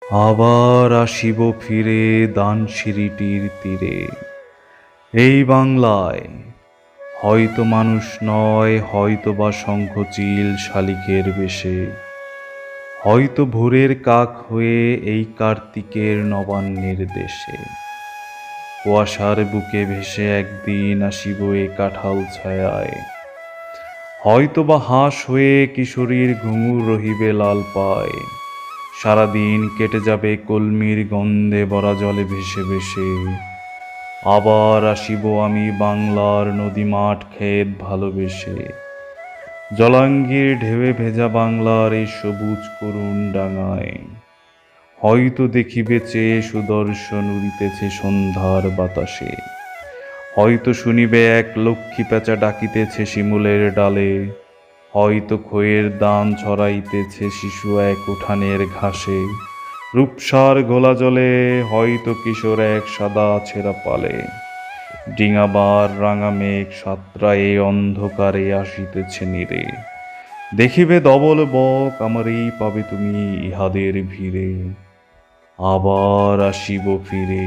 আবার আসিব ফিরে দানসিঁড়িটির তীরে। এই বাংলায় হয়তো মানুষ নয়, হয়তো বা শঙ্খচিল শালিকের বেশে, হয়তো ভোরের কাক হয়ে এই কার্তিকের নবান্নের দেশে। কুয়াশার বুকে ভেসে একদিন আসিব এ কাঁঠাল ছায়ায়, হয়তো বা হাঁস হয়ে কিশোরীর ঘুঙুর রহিবে লাল পায়। সারাদিন কেটে যাবে কলমির গন্ধে ভরা জলে ভেসে ভেসে। আবার আসিব আমি বাংলার নদী মাঠ ক্ষেত ভালোবেসে। জলাঙ্গির ঢেউয়ে ভেজা বাংলার এই সবুজ করুণ ডাঙায়, হয়তো দেখিবে চেয়ে সুদর্শন উড়িতেছে সন্ধ্যার বাতাসে। হয়তো শুনিবে এক লক্ষ্মী পেঁচা ডাকিতেছে শিমুলের ডালে, হয়তো খইয়ের দান ছড়াইতেছে শিশু এক উঠানের ঘাসে। রূপসার ঘোলা জলে হয়তো কিশোর এক সাদা ছেঁড়া পালে। ডিঙাবার রাঙা মেঘ সাতরায়ে অন্ধকারে আসিতেছে নীরে। দেখিবে ধবল বক আমারই পাবে তুমি ইহাদের ভিড়ে। আবার আসিব ফিরে।